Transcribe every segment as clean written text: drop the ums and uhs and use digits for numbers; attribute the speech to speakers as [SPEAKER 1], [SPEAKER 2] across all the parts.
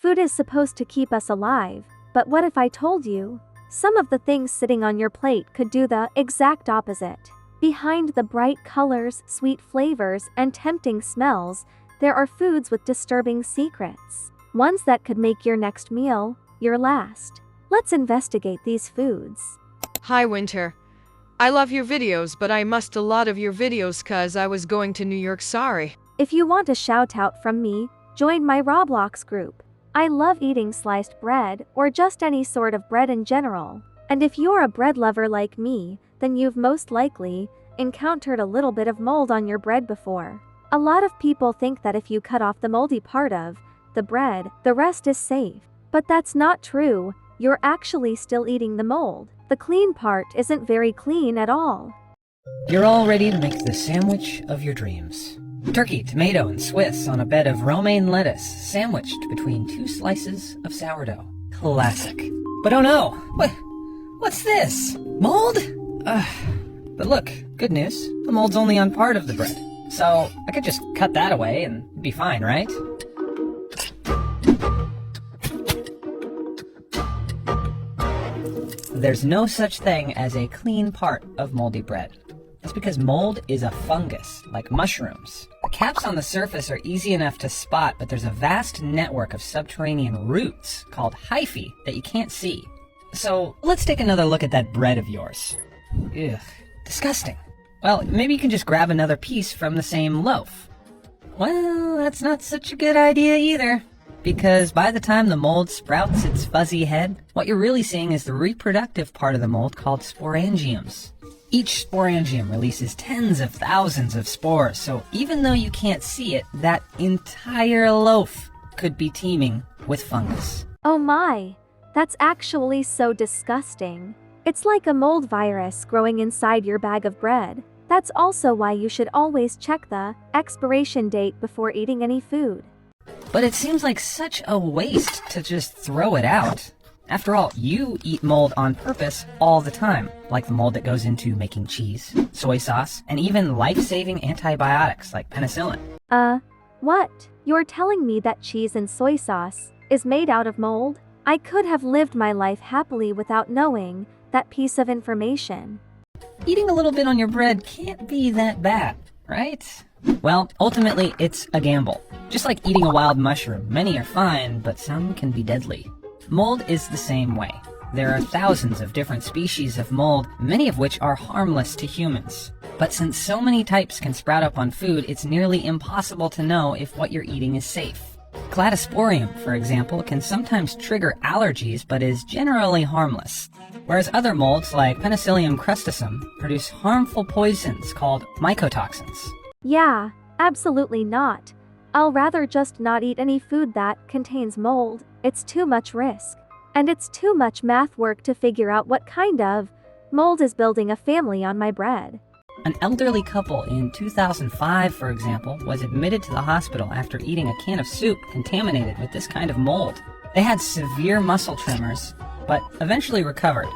[SPEAKER 1] Food is supposed to keep us alive, but what if I told you? Some of the things sitting on your plate could do the exact opposite. Behind the bright colors, sweet flavors, and tempting smells, there are foods with disturbing secrets. Ones that could make your next meal your last. Let's investigate these foods.
[SPEAKER 2] Hi Winter. I love your videos, but I missed a lot of your videos cause I was going to New York, sorry.
[SPEAKER 1] If you want a shout out from me, join my Roblox group. I love eating sliced bread, or just any sort of bread in general. And if you're a bread lover like me, then you've most likely encountered a little bit of mold on your bread before. A lot of people think that if you cut off the moldy part of the bread, the rest is safe. But that's not true. You're actually still eating the mold. The clean part isn't very clean at all.
[SPEAKER 3] You're all ready to make the sandwich of your dreams. Turkey, tomato, and Swiss on a bed of romaine lettuce, sandwiched between 2 slices of sourdough. Classic. But oh no! What's this? Mold? But look, good news. The mold's only on part of the bread. So I could just cut that away and it'd be fine, right? There's no such thing as a clean part of moldy bread. That's because mold is a fungus, like mushrooms. The caps on the surface are easy enough to spot, but there's a vast network of subterranean roots called hyphae that you can't see. So let's take another look at that bread of yours. Ugh, disgusting. Well, maybe you can just grab another piece from the same loaf. Well, that's not such a good idea either. Because by the time the mold sprouts its fuzzy head, what you're really seeing is the reproductive part of the mold called sporangiums. Each sporangium releases tens of thousands of spores, so even though you can't see it, that entire loaf could be teeming with fungus.
[SPEAKER 1] Oh my, that's actually so disgusting. It's like a mold virus growing inside your bag of bread. That's also why you should always check the expiration date before eating any food.
[SPEAKER 3] But it seems like such a waste to just throw it out. After all, you eat mold on purpose all the time, like the mold that goes into making cheese, soy sauce, and even life-saving antibiotics like penicillin.
[SPEAKER 1] What? You're telling me that cheese and soy sauce is made out of mold? I could have lived my life happily without knowing that piece of information.
[SPEAKER 3] Eating a little bit on your bread can't be that bad, right? Well, ultimately, it's a gamble. Just like eating a wild mushroom, many are fine, but some can be deadly. Mold is the same way. There are thousands of different species of mold, many of which are harmless to humans. But since so many types can sprout up on food, it's nearly impossible to know if what you're eating is safe. Cladosporium, for example, can sometimes trigger allergies, but is generally harmless. Whereas other molds, like Penicillium crustacum, produce harmful poisons called mycotoxins.
[SPEAKER 1] Yeah, absolutely not. I'll rather just not eat any food that contains mold. It's too much risk. And it's too much math work to figure out what kind of mold is building a family on my bread.
[SPEAKER 3] An elderly couple in 2005, for example, was admitted to the hospital after eating a can of soup contaminated with this kind of mold. They had severe muscle tremors, but eventually recovered.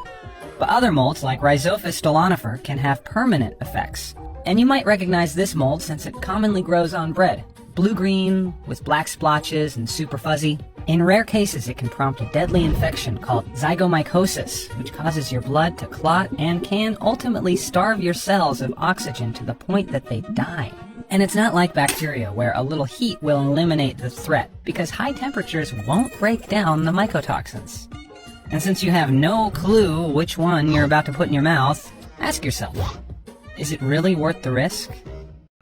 [SPEAKER 3] But other molds, like Rhizophis stolonifer, can have permanent effects. And you might recognize this mold since it commonly grows on bread. Blue-green, with black splotches and super fuzzy. In rare cases, it can prompt a deadly infection called zygomycosis, which causes your blood to clot and can ultimately starve your cells of oxygen to the point that they die. And it's not like bacteria, where a little heat will eliminate the threat, because high temperatures won't break down the mycotoxins. And since you have no clue which one you're about to put in your mouth, ask yourself, is it really worth the risk?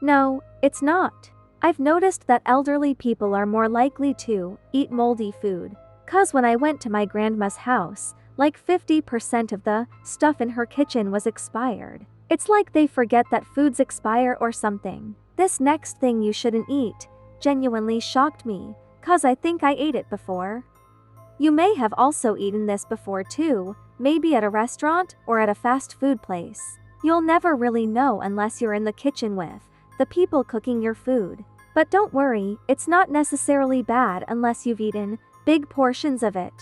[SPEAKER 1] No, it's not. I've noticed that elderly people are more likely to eat moldy food. 'Cause when I went to my grandma's house, like 50% of the stuff in her kitchen was expired. It's like they forget that foods expire or something. This next thing you shouldn't eat genuinely shocked me, 'cause I think I ate it before. You may have also eaten this before too, maybe at a restaurant or at a fast food place. You'll never really know unless you're in the kitchen with the people cooking your food. But don't worry, it's not necessarily bad unless you've eaten big portions of it.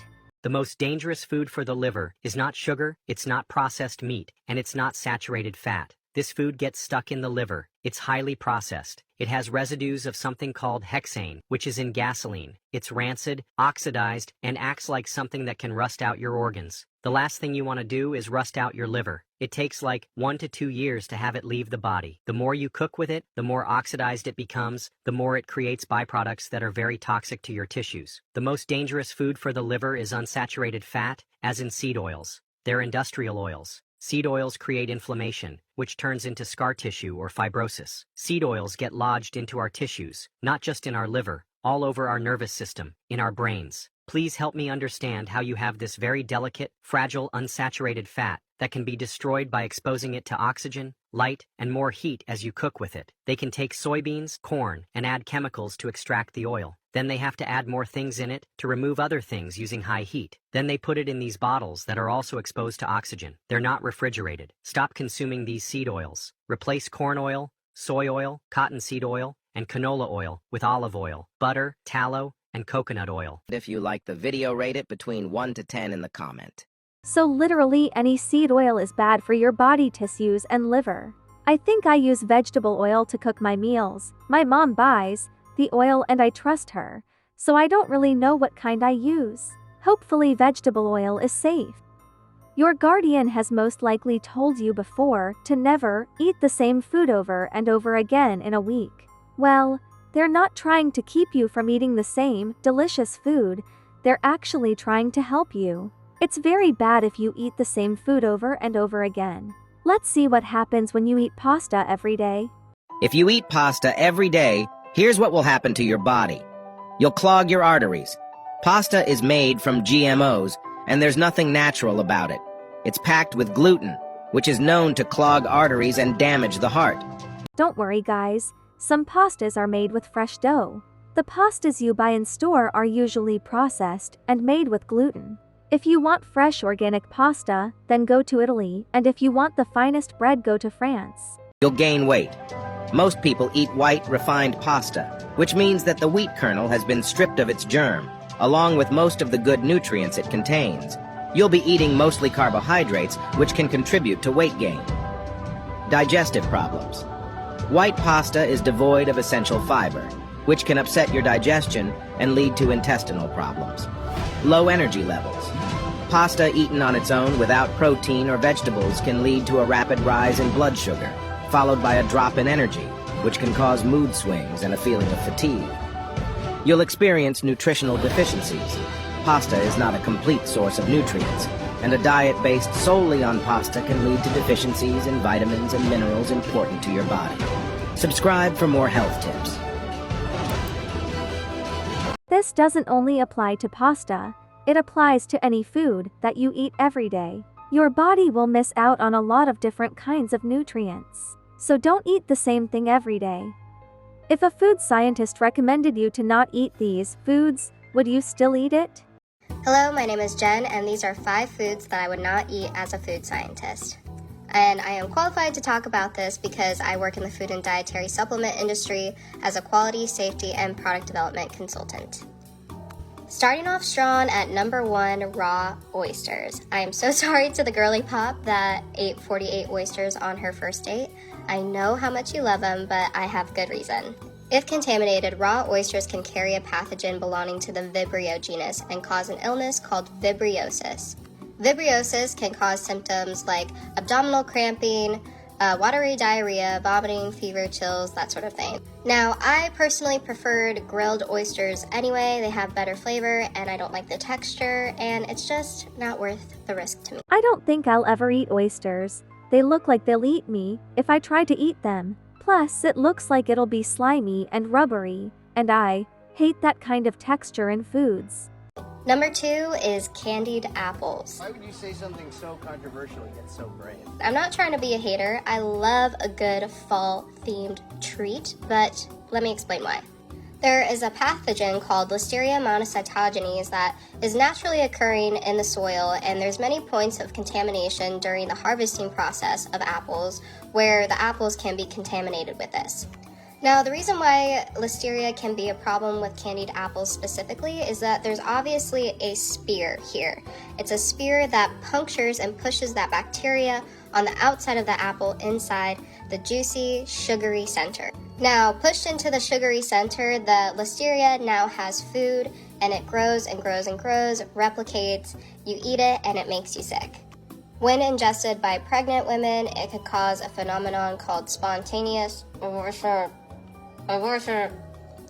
[SPEAKER 4] The most dangerous food for the liver is not sugar, it's not processed meat, and it's not saturated fat. This food gets stuck in the liver. It's highly processed. It has residues of something called hexane, which is in gasoline. It's rancid, oxidized, and acts like something that can rust out your organs. The last thing you want to do is rust out your liver. It takes like 1 to 2 years to have it leave the body. The more you cook with it, the more oxidized it becomes, the more it creates byproducts that are very toxic to your tissues. The most dangerous food for the liver is unsaturated fat, as in seed oils. They're industrial oils. Seed oils create inflammation, which turns into scar tissue or fibrosis. Seed oils get lodged into our tissues, not just in our liver, all over our nervous system, in our brains. Please help me understand how you have this very delicate, fragile, unsaturated fat that can be destroyed by exposing it to oxygen, light, and more heat as you cook with it. They can take soybeans, corn, and add chemicals to extract the oil. Then they have to add more things in it to remove other things using high heat. Then they put it in these bottles that are also exposed to oxygen. They're not refrigerated. Stop consuming these seed oils. Replace corn oil, soy oil, cottonseed oil, and canola oil with olive oil, butter, tallow, and coconut oil.
[SPEAKER 5] If you like the video, rate it between 1 to 10 in the comment.
[SPEAKER 1] So literally any seed oil is bad for your body tissues and liver. I think I use vegetable oil to cook my meals. My mom buys the oil and I trust her, so I don't really know what kind I use. Hopefully vegetable oil is safe. Your guardian has most likely told you before to never eat the same food over and over again in a week. Well, they're not trying to keep you from eating the same delicious food, they're actually trying to help you. It's very bad if you eat the same food over and over again. Let's see what happens when you eat pasta every day.
[SPEAKER 5] If you eat pasta every day, here's what will happen to your body. You'll clog your arteries. Pasta is made from GMOs, and there's nothing natural about it. It's packed with gluten, which is known to clog arteries and damage the heart.
[SPEAKER 1] Don't worry, guys. Some pastas are made with fresh dough. The pastas you buy in store are usually processed and made with gluten. If you want fresh organic pasta, then go to Italy, and if you want the finest bread, go to France.
[SPEAKER 5] You'll gain weight. Most people eat white, refined pasta, which means that the wheat kernel has been stripped of its germ, along with most of the good nutrients it contains. You'll be eating mostly carbohydrates, which can contribute to weight gain. Digestive problems. White pasta is devoid of essential fiber, which can upset your digestion and lead to intestinal problems. Low energy levels. Pasta eaten on its own without protein or vegetables can lead to a rapid rise in blood sugar, followed by a drop in energy, which can cause mood swings and a feeling of fatigue. You'll experience nutritional deficiencies. Pasta is not a complete source of nutrients, and a diet based solely on pasta can lead to deficiencies in vitamins and minerals important to your body. Subscribe for more health tips.
[SPEAKER 1] This doesn't only apply to pasta, it applies to any food that you eat every day. Your body will miss out on a lot of different kinds of nutrients. So don't eat the same thing every day. If a food scientist recommended you to not eat these foods, would you still eat it?
[SPEAKER 6] Hello, my name is Jen, and these are 5 foods that I would not eat as a food scientist. And I am qualified to talk about this because I work in the food and dietary supplement industry as a quality, safety, and product development consultant. Starting off strong at number 1, raw oysters. I am so sorry to the girly pop that ate 48 oysters on her first date. I know how much you love them, but I have good reason. If contaminated, raw oysters can carry a pathogen belonging to the Vibrio genus and cause an illness called vibriosis. Vibriosis can cause symptoms like abdominal cramping, watery diarrhea, vomiting, fever, chills, that sort of thing. Now, I personally preferred grilled oysters anyway. They have better flavor, and I don't like the texture, and it's just not worth the risk to me.
[SPEAKER 1] I don't think I'll ever eat oysters. They look like they'll eat me if I try to eat them. Plus, it looks like it'll be slimy and rubbery, and I hate that kind of texture in foods.
[SPEAKER 6] Number 2 is candied apples.
[SPEAKER 7] Why would you say something so controversial yet so brave?
[SPEAKER 6] I'm not trying to be a hater. I love a good fall-themed treat, but let me explain why. There is a pathogen called 𝗚 monocytogenes that is naturally occurring in the soil, and there's many points of contamination during the harvesting process of apples where the apples can be contaminated with this. Now, the reason why listeria can be a problem with candied apples specifically is that there's obviously a spear here. It's a spear that punctures and pushes that bacteria on the outside of the apple inside the juicy, sugary center. Now, pushed into the sugary center, the listeria now has food, and it grows and grows and grows, replicates, you eat it, and it makes you sick. When ingested by pregnant women, it could cause a phenomenon called spontaneous abortion.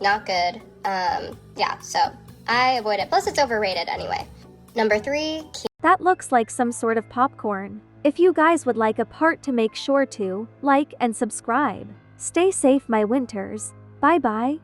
[SPEAKER 6] Not good. Yeah, so I avoid it. Plus, it's overrated anyway. Number 3.
[SPEAKER 1] That looks like some sort of popcorn. If you guys would like a part to make sure to like and subscribe. Stay safe, my winters. Bye bye.